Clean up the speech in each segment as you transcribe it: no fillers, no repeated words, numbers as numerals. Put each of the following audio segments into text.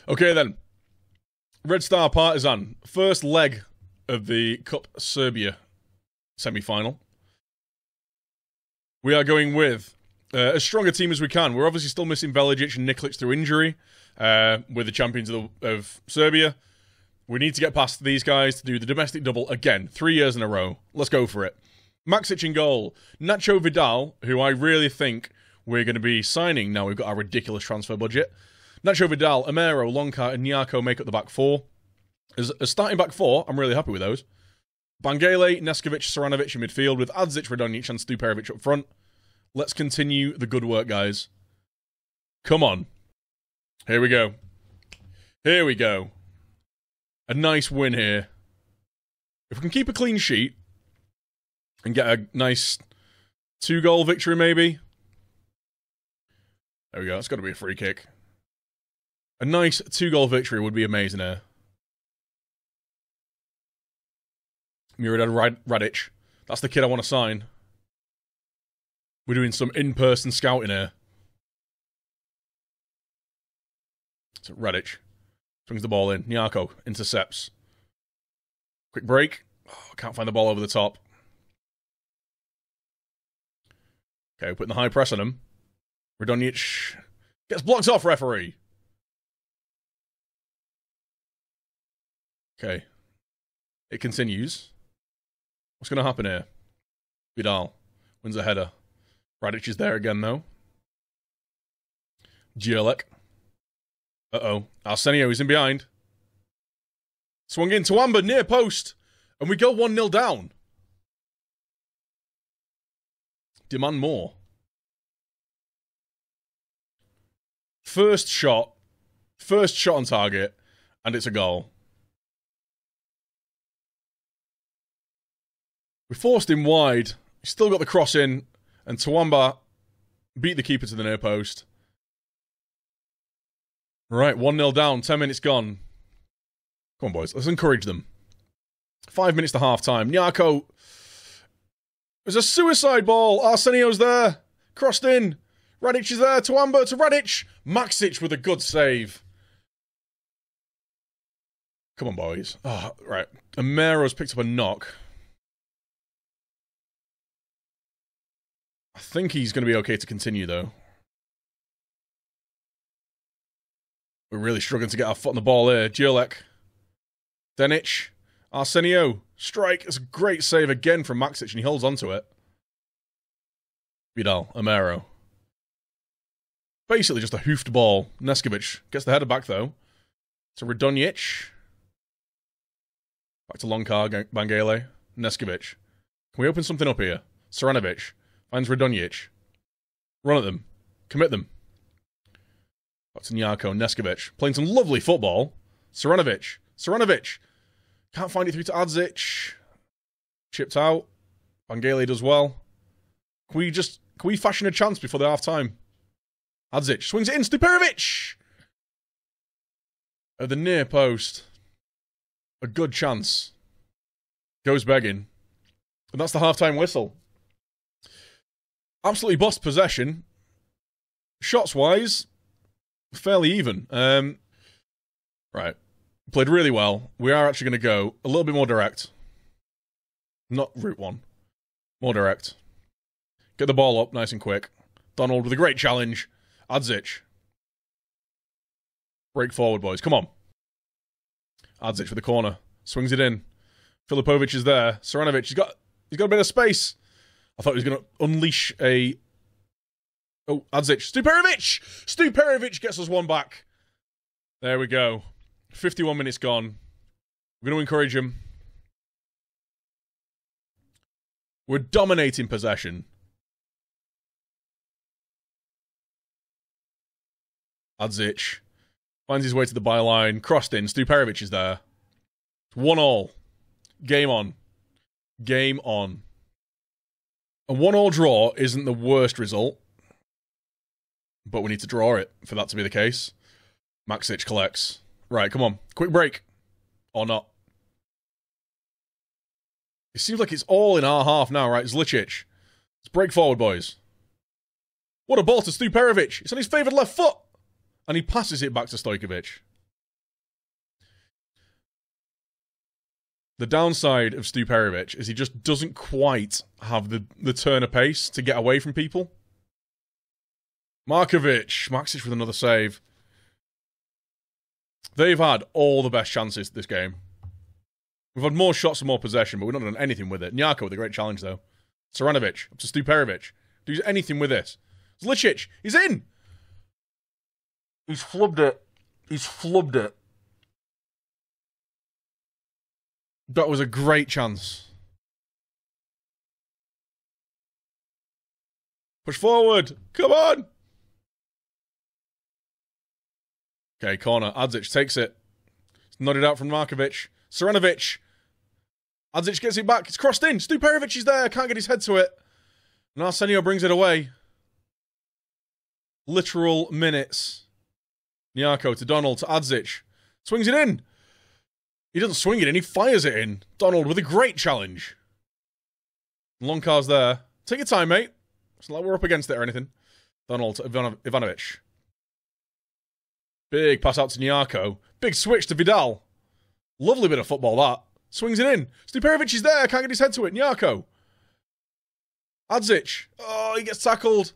Okay then. Red Star Partizan. First leg of the Cup Serbia semi-final. We are going with as strong a team as we can. We're obviously still missing Velicic and Nikolic through injury. With the champions of Serbia. We need to get past these guys to do the domestic double again. 3 years in a row. Let's go for it. Maxic in goal. Nacho Vidal, who I really think we're going to be signing now we've got our ridiculous transfer budget. Nacho Vidal, Amero, Loncar, and Nyarko make up the back four. As a starting back four, I'm really happy with those. Bangele, Neskovic, Saranovic in midfield with Adzic, Radonjic, and Stuperovic up front. Let's continue the good work, guys. Come on. Here we go. Here we go. A nice win here. If we can keep a clean sheet and get a nice 2-goal victory, maybe. There we go. It's got to be a free kick. A nice 2-goal victory would be amazing here. Miradad Radic. That's the kid I want to sign. We're doing some in-person scouting here. So Radic. Swings the ball in. Nyarko intercepts. Quick break. Oh, can't find the ball over the top. Okay, putting the high press on him. Radonjic gets blocked off, referee. Okay. It continues. What's going to happen here? Vidal wins a header. Radic is there again, though. Gielek. Uh-oh. Arsenio is in behind. Swung in to Amber, near post. And we go 1-0 down. Demand more. First shot on target, and it's a goal. We forced him wide. He still got the cross in, and Tawamba beat the keeper to the near post. Right, 1-0 down, 10 minutes gone. Come on, boys, let's encourage them. 5 minutes to half-time. Nyarko. There's a suicide ball. Arsenio's there. Crossed in. Radic is there. Tawamba to Radic. Maxic with a good save. Come on, boys. Oh, right. Amero's picked up a knock. I think he's going to be okay to continue, though. We're really struggling to get our foot on the ball here. Gielek. Denic. Arsenio. Strike. It's a great save again from Maxic, and he holds on to it. Vidal. Amero. Basically just a hoofed ball. Neskovic gets the header back, though. To Radonjic. Back to Loncar. Bangele. Neskovic. Can we open something up here? Saranovic. Finds Radonjic. Run at them. Commit them. Back to Nyarko. Neskovic. Playing some lovely football. Saranovic. Saranovic. Can't find it through to Adzic. Chipped out. Bangele does well. Can we fashion a chance before the half-time? Adzic swings it in. Stuperovic! At the near post. A good chance. Goes begging. And that's the half-time whistle. Absolutely bossed possession. Shots-wise, fairly even. Right. Played really well. We are actually going to go a little bit more direct. Not route one. More direct. Get the ball up nice and quick. Donald with a great challenge. Adzic. Break forward, boys. Come on. Adzic for the corner. Swings it in. Filipovic is there. Saranovic, he's got a bit of space. I thought he was going to unleash a... Oh, Adzic. Stuperovic! Stuperovic gets us one back. There we go. 51 minutes gone. We're going to encourage him. We're dominating possession. Adzic finds his way to the byline. Crossed in. Stuperovic is there. 1-1. Game on. Game on. A 1-1 draw isn't the worst result. But we need to draw it for that to be the case. Maxic collects. Right, come on. Quick break. Or not. It seems like it's all in our half now, right? Zlicic. Let's break forward, boys. What a ball to Stuperovic. It's on his favoured left foot. And he passes it back to Stojkovic. The downside of Stu Perovic is he just doesn't quite have the turn of pace to get away from people. Maxic with another save. They've had all the best chances this game. We've had more shots and more possession, but we've not done anything with it. Nyarko with a great challenge, though. Saranovic up to Stu Perovic. Do anything with this. Zlicic, he's in! He's flubbed it. He's flubbed it. That was a great chance. Push forward. Come on! Okay, corner. Adzic takes it. It's nodded out from Markovic. Saranovic. Adzic gets it back. It's crossed in. Stu Perovic is there. Can't get his head to it. And Arsenio brings it away. Literal minutes. Nyarko to Donald to Adzic. Swings it in. He doesn't swing it in. He fires it in. Donald with a great challenge. Long car's there. Take your time, mate. It's not like we're up against it or anything. Donald to Ivanovic. Big pass out to Nyarko. Big switch to Vidal. Lovely bit of football, that. Swings it in. Stu Perovic is there. Can't get his head to it. Nyarko. Adzic. Oh, he gets tackled.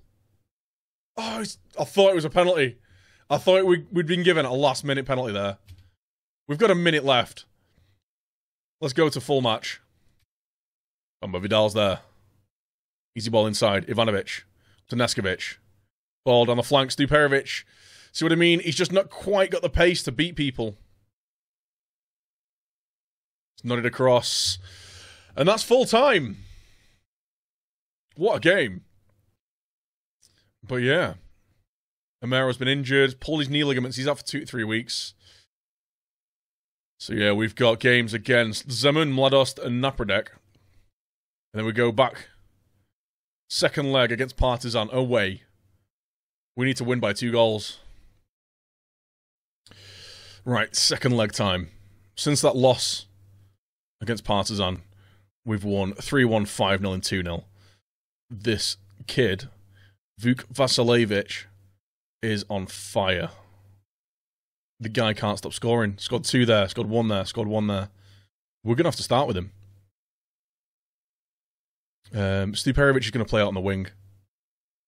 Oh, I thought it was a penalty. I thought we'd been given a last-minute penalty there. We've got a minute left. Let's go to full match. But Vidal's there. Easy ball inside. Ivanovic. To Neskovic. Ball down the flank. Stu Perovic. See what I mean? He's just not quite got the pace to beat people. It's nodded across. And that's full time. What a game. But yeah. Amero's been injured. Pulled his knee ligaments. He's out for 2 to 3 weeks. So yeah, we've got games against Zemun, Mladost, and Napradek. And then we go back. Second leg against Partizan away. We need to win by 2 goals. Right, second leg time. Since that loss against Partizan, we've won 3-1, 5-0, and 2-0. This kid, Vuk Vasilevich, is on fire. The guy can't stop scoring. Scored 2 there, scored 1 there, scored 1 there. We're going to have to start with him. Stu Perovic is going to play out on the wing.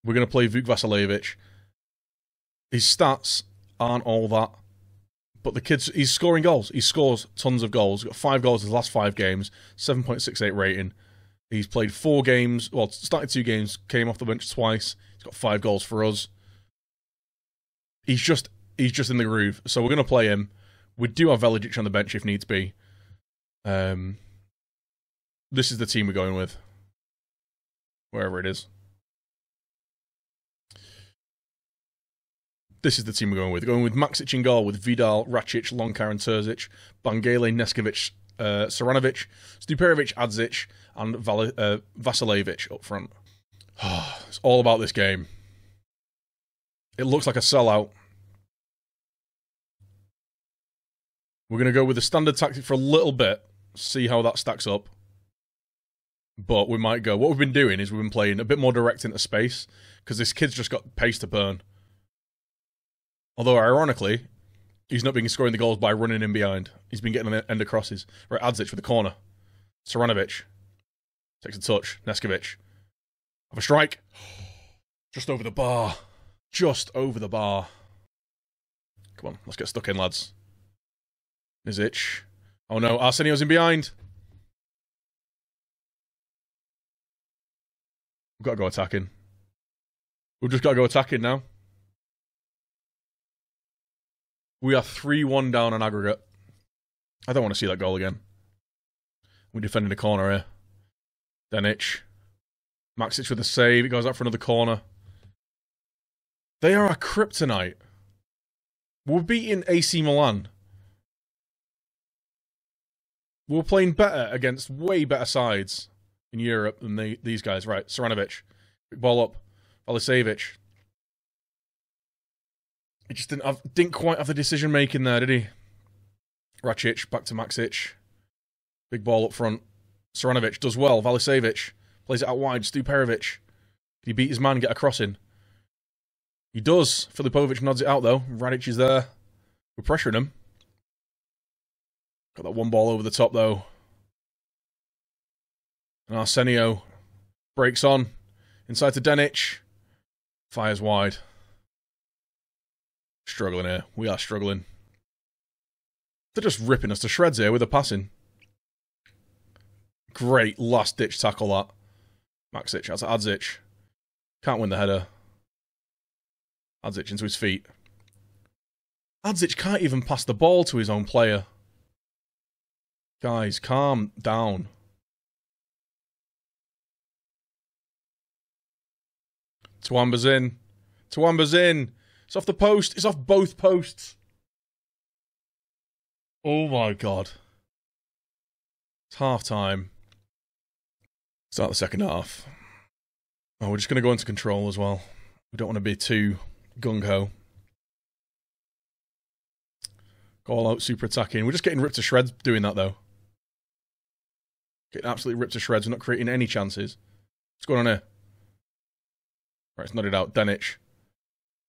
We're going to play Vuk Vasilevich. His stats aren't all that. But the kid's, he's scoring goals. He scores tons of goals. He's got 5 goals in his last 5 games. 7.68 rating. He's played 4 games. Well, started 2 games. Came off the bench twice. He's got 5 goals for us. He's just in the groove. So we're going to play him. We do have Velicic on the bench if needs be. This is the team we're going with. Wherever it is. This is the team we're going with. We're going with Maxic in goal with Vidal, Racic, Lonkar and Terzic, Bangele, Neskovic, Saranovic, Stu Perovic, Adzic, and Vasilevich up front. It's all about this game. It looks like a sellout. We're going to go with the standard tactic for a little bit, see how that stacks up. But we might go... What we've been doing is we've been playing a bit more direct into space, because this kid's just got pace to burn. Although, ironically, he's not been scoring the goals by running in behind. He's been getting on the end of crosses. Right, Adzic with the corner. Saranovic. Takes a touch. Neskovic. Have a strike. Just over the bar. Just over the bar. Come on, let's get stuck in, lads. Nizic. Oh no, Arsenio's in behind. We've got to go attacking. We've just got to go attacking now. We are 3-1 down on aggregate. I don't want to see that goal again. We're defending the corner here. Denic. Maxic with a save. It goes out for another corner. They are a kryptonite. We're beating AC Milan. We're playing better against way better sides in Europe than these guys. Right, Saranovic. Ball up. Valisevic. He just didn't quite have the decision making there, did he? Racic, back to Maxic. Big ball up front. Saranovic does well. Valisevic plays it out wide. Stu Perovic. Did he beat his man, get a crossing? He does. Filipovic nods it out though. Radic is there. We're pressuring him. Got that one ball over the top though. And Arsenio breaks on. Inside to Denic. Fires wide. Struggling here. We are struggling. They're just ripping us to shreds here with the passing. Great last-ditch tackle, that. Maxic, that's Adzic. Can't win the header. Adzic into his feet. Adzic can't even pass the ball to his own player. Guys, calm down. Tawamba's in. Tawamba's in. It's off the post. It's off both posts. Oh my god. It's half time. Start the second half. Oh, we're just going to go into control as well. We don't want to be too gung-ho. Go all out super attacking. We're just getting ripped to shreds doing that though. Getting absolutely ripped to shreds. We're not creating any chances. What's going on here? Right, it's nodded out. Denic.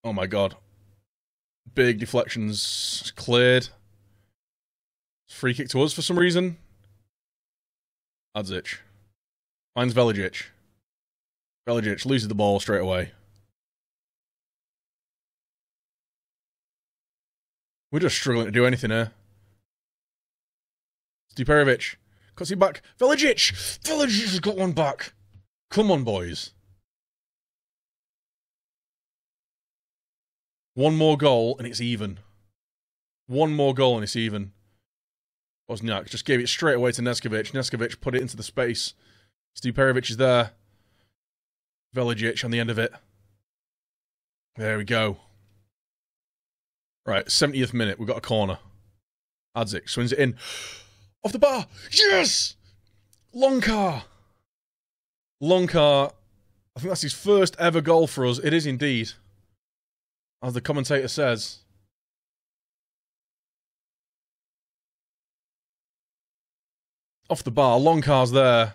Oh my god. Big deflections. Cleared. Free kick to us for some reason. Adzic. Finds Velicic. Velicic loses the ball straight away. We're just struggling to do anything here. Stiperovic. Cuts it back. Velicic! Velicic has got one back. Come on, boys. One more goal and it's even. One more goal and it's even. Wozniak just gave it straight away to Neskovic. Neskovic put it into the space. Stiperovic is there. Velicic on the end of it. There we go. Right, 70th minute. We've got a corner. Adzic swings it in. Off the bar. Yes! Lonkar. Lonkar. I think that's his first ever goal for us. It is indeed. As the commentator says. Off the bar. Lonkar's there.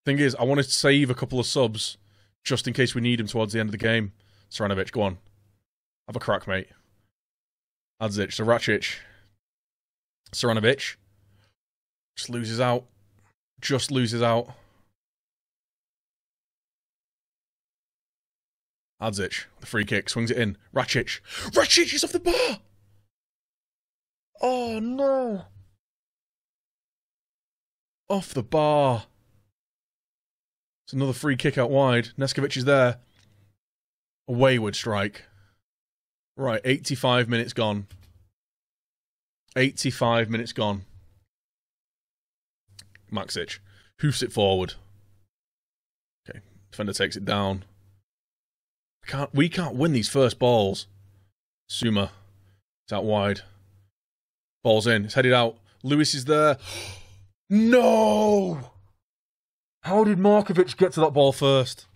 Thing is, I wanted to save a couple of subs just in case we need him towards the end of the game. Saranovic, go on. Have a crack, mate. Adzic, Zaracic. Saranovic. Just loses out. Just loses out. Adzic, the free kick, swings it in. Racic. Racic is off the bar! Oh, no. Off the bar. It's another free kick out wide. Neskovic is there. A wayward strike. Right, 85 minutes gone. 85 minutes gone. Maxic hoofs it forward. Okay, defender takes it down. We can't win these first balls. Suma. It's out wide. Ball's in. It's headed out. Lewis is there. No! How did Markovic get to that ball first?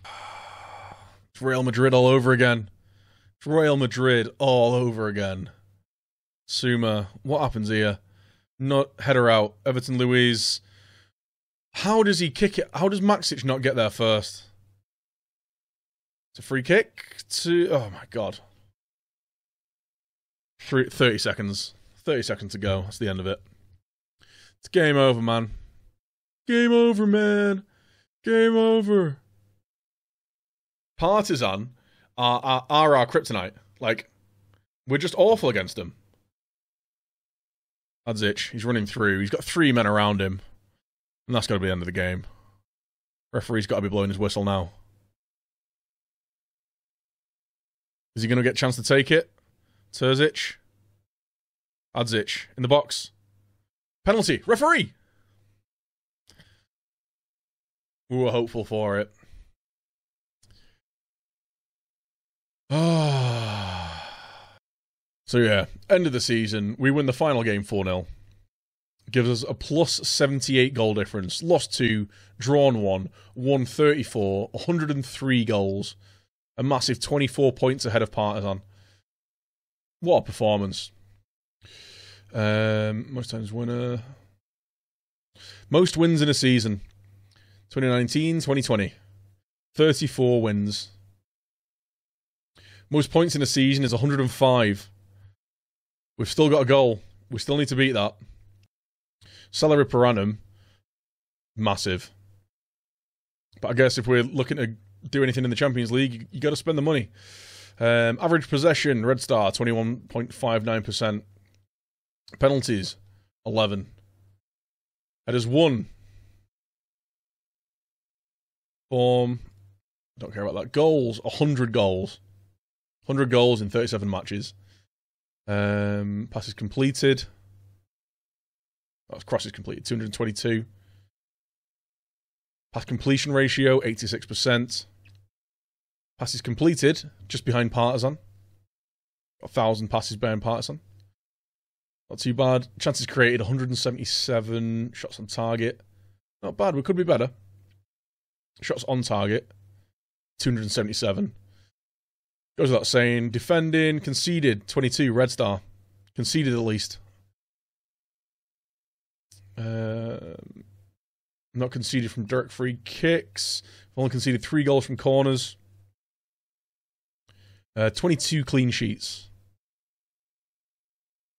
It's Real Madrid all over again. It's Real Madrid all over again. Suma. What happens here? Not header out. Everton Luiz. How does he kick it? How does Maxic not get there first? It's a free kick to... Oh my god. 30 seconds. 30 seconds to go. That's the end of it. It's game over, man. Game over, man. Game over. Partizan are our kryptonite. Like, we're just awful against them. Adzic, he's running through. He's got 3 men around him. And that's got to be the end of the game. Referee's got to be blowing his whistle now. Is he going to get a chance to take it? Terzic. Adzic in the box. Penalty. Referee! We were hopeful for it. So yeah, end of the season. We win the final game 4-0. Gives us a plus 78 goal difference. Lost 2, drawn 1, won 34, 103 goals. A massive 24 points ahead of Partizan. What a performance. Most times winner. Most wins in a season. 2019, 2020. 34 wins. Most points in a season is 105. We've still got a goal. We still need to beat that. Salary per annum. massive. But I guess if we're looking to do anything in the Champions League, you got to spend the money. Average possession, Red Star, 21.59%. Penalties, 11. Headers, 1. Form, don't care about that. Goals, 100 goals. 100 goals in 37 matches. Passes completed. Crosses completed, 222. Pass completion ratio, 86%. Passes completed, just behind Partizan. 1,000 passes behind Partizan. Not too bad. Chances created, 177. Shots on target. Not bad, we could be better. Shots on target, 277. Goes without saying. Defending, conceded, 22, Red Star. Conceded at least. Not conceded from direct free kicks. Only conceded 3 goals from corners. 22 clean sheets.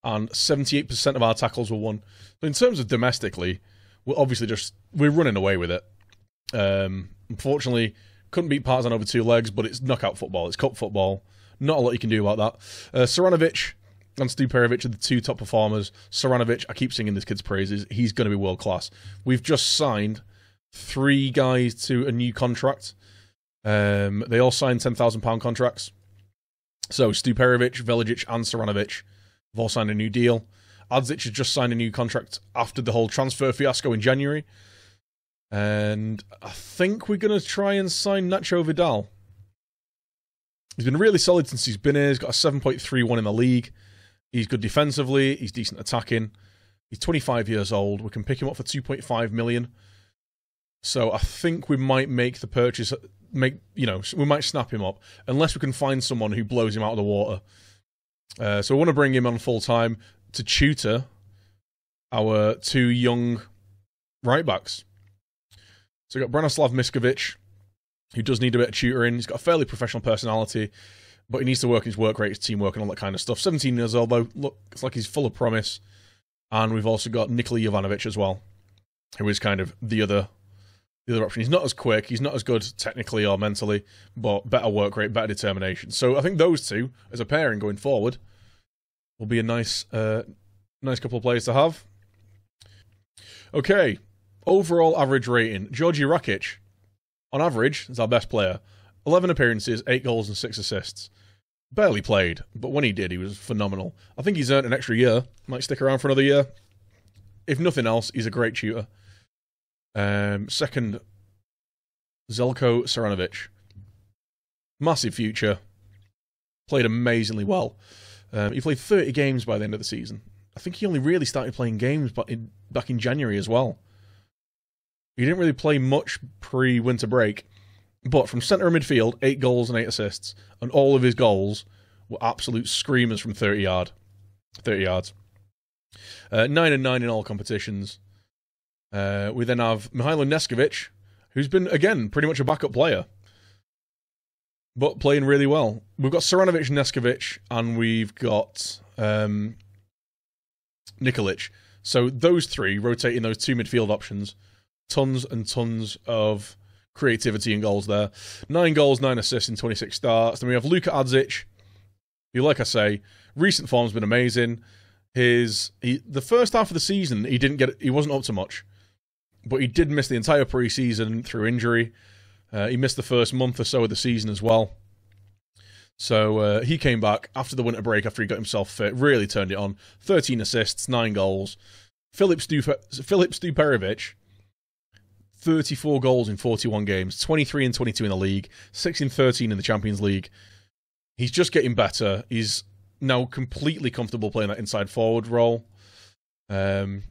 And 78% of our tackles were won. So in terms of domestically, we're obviously we're running away with it. Unfortunately, couldn't beat Partizan over 2 legs, but it's knockout football. It's cup football. Not a lot you can do about that. Saranovic and Stuperovic are the 2 top performers. Saranovic, I keep singing this kid's praises. He's going to be world class. We've just signed 3 guys to a new contract. They all signed £10,000 contracts. So Stuperovic, Veligic, and Saranovic have all signed a new deal. Adzic has just signed a new contract after the whole transfer fiasco in January. And I think we're going to try and sign Nacho Vidal. He's been really solid since he's been here. He's got a 7.31 in the league. He's good defensively. He's decent attacking. He's 25 years old. We can pick him up for 2.5 million. So I think we might make the purchase. We might snap him up unless we can find someone who blows him out of the water. So we want to bring him on full time to tutor our 2 young right backs. So we've got Branislav Miskovic, who does need a bit of tutoring. He's got a fairly professional personality, but he needs to work his work rate, his teamwork, and all that kind of stuff. 17 years old, though. Looks like he's full of promise. And we've also got Nikola Jovanovic as well, who is kind of the other option. He's not as quick, he's not as good technically or mentally, but better work rate, better determination. So I think those 2, as a pairing going forward, will be a nice couple of players to have. Okay. Overall average rating. Georgi Rakic, on average, is our best player. 11 appearances, 8 goals and 6 assists. Barely played, but when he did, he was phenomenal. I think he's earned an extra year. Might stick around for another year. If nothing else, he's a great shooter. Second, Zelko Saranovic. Massive future. Played amazingly well. He played 30 games by the end of the season. I think he only really started playing games back in January as well. He didn't really play much pre-winter break, but from centre of midfield, 8 goals and 8 assists, and all of his goals were absolute screamers from 30 yards. 9 and 9 in all competitions. We then have Mihailo Neskovic, who's been, again, pretty much a backup player, but playing really well. We've got Saranovic and Neskovic, and we've got Nikolic. So those 3, rotating those 2 midfield options, tons and tons of creativity and goals there. 9 goals, 9 assists in 26 starts. Then we have Luka Adzic, who, like I say, recent form's been amazing. The first half of the season, he wasn't up to much, but he did miss the entire pre-season through injury. He missed the first month or so of the season as well. So he came back after the winter break, after he got himself fit, really turned it on. 13 assists, 9 goals. Filip Stuperovic, 34 goals in 41 games, 23 and 22 in the league, 6 and 13 in the Champions League. He's just getting better. He's now completely comfortable playing that inside forward role. With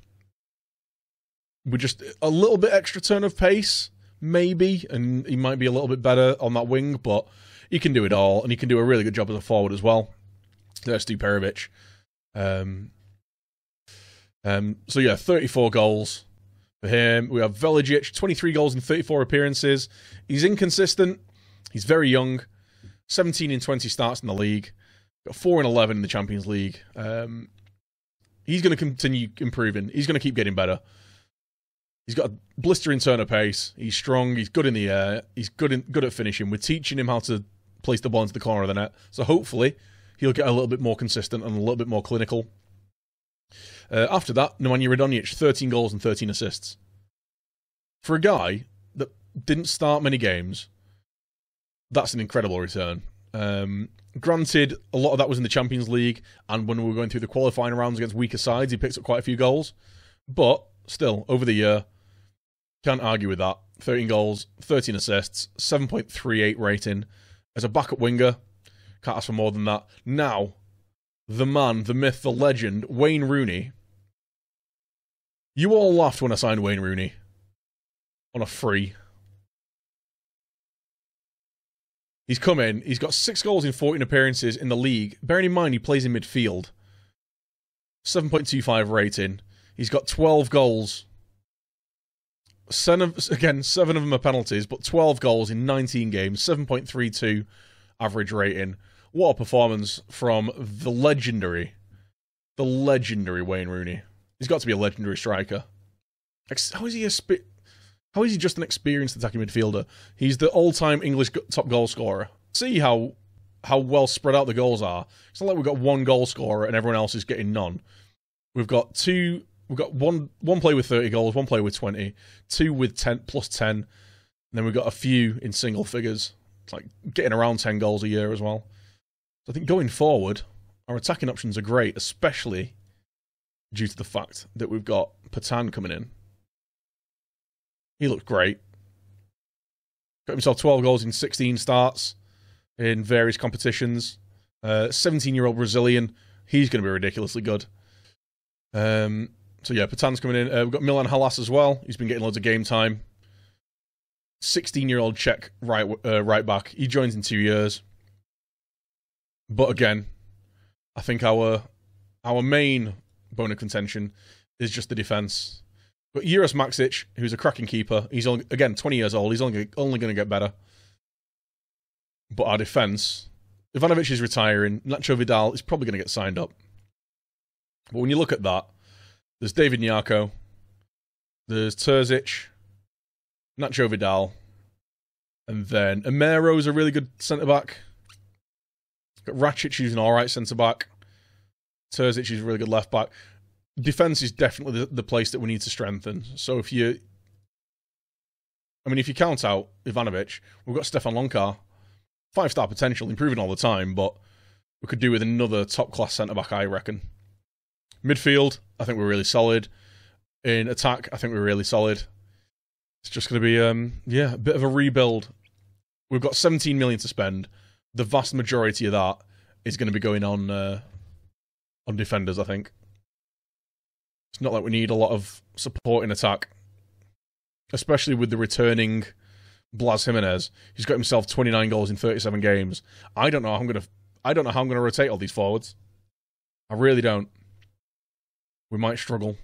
just a little bit extra turn of pace, maybe, and he might be a little bit better on that wing, but he can do it all, and he can do a really good job as a forward as well. There's Stuperovic. So yeah, 34 goals for him. We have Veligic, 23 goals in 34 appearances. He's inconsistent. He's very young. 17 in 20 starts in the league. Got 4 and 11 in the Champions League. He's going to continue improving. He's going to keep getting better. He's got a blistering turn of pace. He's strong. He's good in the air. He's good at finishing. We're teaching him how to place the ball into the corner of the net. So hopefully he'll get a little bit more consistent and a little bit more clinical. After that, Nemanja Radonjic, 13 goals and 13 assists. For a guy that didn't start many games, that's an incredible return. Granted, a lot of that was in the Champions League, and when we were going through the qualifying rounds against weaker sides, he picked up quite a few goals. But still, over the year, can't argue with that. 13 goals, 13 assists, 7.38 rating. As a backup winger, can't ask for more than that. Now, the man, the myth, the legend, Wayne Rooney. You all laughed when I signed Wayne Rooney on a free. He's come in, he's got 6 goals in 14 appearances in the league. Bearing in mind he plays in midfield. 7.25 rating. He's got 12 goals. 7 of them are penalties, but 12 goals in 19 games. 7.32 average rating. What a performance from the legendary Wayne Rooney. He's got to be a legendary striker. How is he just an experienced attacking midfielder? He's the all-time English top goal scorer. See how well spread out the goals are. It's not like we've got one goal scorer and everyone else is getting none. We've got one player with 30 goals, one player with 20, 2 with 10 plus 10, and then we've got a few in single figures. It's like getting around 10 goals a year as well. So I think going forward, our attacking options are great, especially due to the fact that we've got Partizan coming in. He looked great. Got himself 12 goals in 16 starts in various competitions. 17-year-old Brazilian. He's going to be ridiculously good. So yeah, Partizan's coming in. We've got Milan Halas as well. He's been getting loads of game time. 16-year-old Czech right back. He joins in 2 years. But again, I think our main bone of contention is just the defence. But Juras Maksic, who's a cracking keeper, he's only, again 20 years old. He's only going to get better. But our defence, Ivanovic is retiring. Nacho Vidal is probably going to get signed up. But when you look at that, there's David Nyarko, there's Terzic, Nacho Vidal, and then Amero's a really good centre-back. Got Racic, who's an alright centre-back. Terzic is a really good left-back. Defence is definitely the place that we need to strengthen. So if you count out Ivanovic, we've got Stefan Lonkar, 5-star potential, improving all the time, but we could do with another top-class centre-back, I reckon. Midfield, I think we're really solid. In attack, I think we're really solid. It's just going to be, a bit of a rebuild. We've got 17 million to spend. The vast majority of that is going to be going on defenders, I think. It's not like we need a lot of support in attack, especially with the returning Blas Jimenez. He's got himself 29 goals in 37 games. I don't know how I'm going to rotate all these forwards. I really don't. We might struggle.